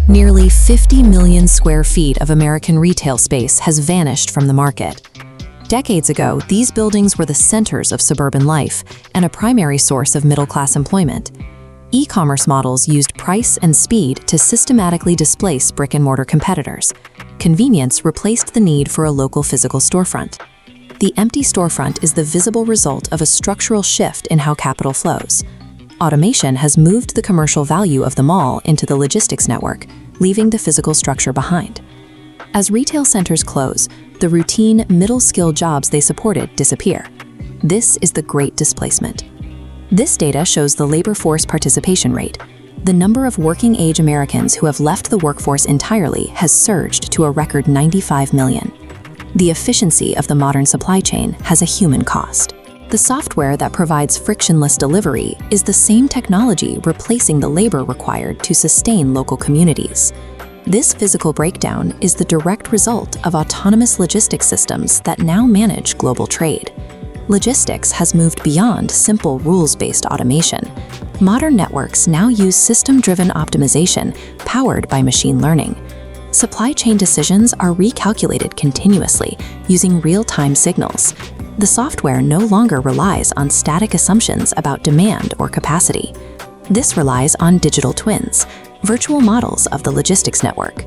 Nearly 50 million square feet of American retail space has vanished from the market. Decades ago, these buildings were the centers of suburban life and a primary source of middle-class employment. E-commerce models used price and speed to systematically displace brick-and-mortar competitors. Convenience replaced the need for a local physical storefront. The empty storefront is the visible result of a structural shift in how capital flows. Automation has moved the commercial value of the mall into the logistics network, leaving the physical structure behind. As retail centers close, the routine, middle-skill jobs they supported disappear. This is the Great Displacement. This data shows the labor force participation rate. The number of working-age Americans who have left the workforce entirely has surged to a record 95 million. The efficiency of the modern supply chain has a human cost. The software that provides frictionless delivery is the same technology replacing the labor required to sustain local communities. This physical breakdown is the direct result of autonomous logistics systems that now manage global trade. Logistics has moved beyond simple rules-based automation. Modern networks now use system-driven optimization powered by machine learning. Supply chain decisions are recalculated continuously using real-time signals. The software no longer relies on static assumptions about demand or capacity. This relies on digital twins, virtual models of the logistics network.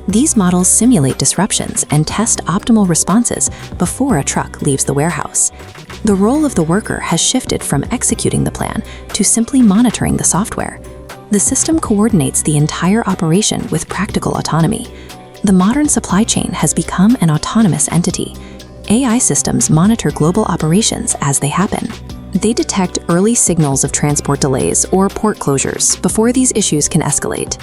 These models simulate disruptions and test optimal responses before a truck leaves the warehouse. The role of the worker has shifted from executing the plan to simply monitoring the software. The system coordinates the entire operation with practical autonomy. The modern supply chain has become an autonomous entity. AI systems monitor global operations as they happen. They detect early signals of transport delays or port closures before these issues can escalate.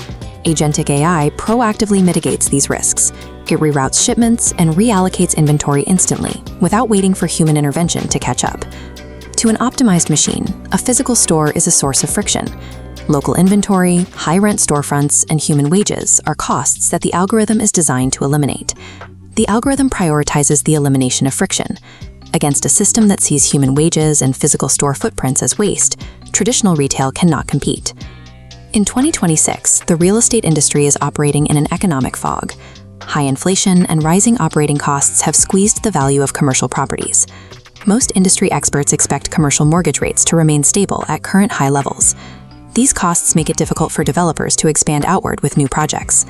Agentic AI proactively mitigates these risks. It reroutes shipments and reallocates inventory instantly, without waiting for human intervention to catch up. To an optimized machine, a physical store is a source of friction. Local inventory, high-rent storefronts, and human wages are costs that the algorithm is designed to eliminate. The algorithm prioritizes the elimination of friction. Against a system that sees human wages and physical store footprints as waste, traditional retail cannot compete. In 2026, the real estate industry is operating in an economic fog. High inflation and rising operating costs have squeezed the value of commercial properties. Most industry experts expect commercial mortgage rates to remain stable at current high levels. These costs make it difficult for developers to expand outward with new projects.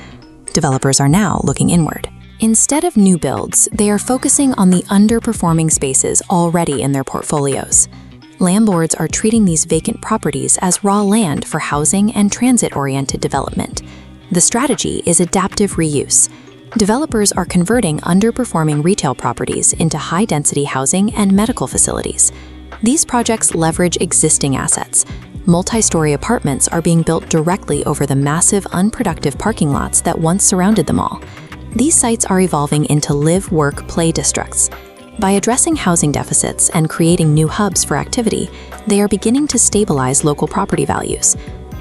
Developers are now looking inward. Instead of new builds, they are focusing on the underperforming spaces already in their portfolios. Landlords are treating these vacant properties as raw land for housing and transit-oriented development. The strategy is adaptive reuse. Developers are converting underperforming retail properties into high-density housing and medical facilities. These projects leverage existing assets. Multi-story apartments are being built directly over the massive, unproductive parking lots that once surrounded the mall. These sites are evolving into live, work, play districts. By addressing housing deficits and creating new hubs for activity, they are beginning to stabilize local property values.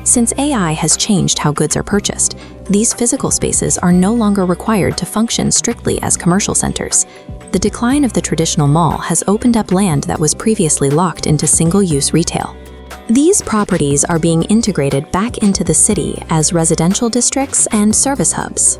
Since AI has changed how goods are purchased, these physical spaces are no longer required to function strictly as commercial centers. The decline of the traditional mall has opened up land that was previously locked into single-use retail. These properties are being integrated back into the city as residential districts and service hubs.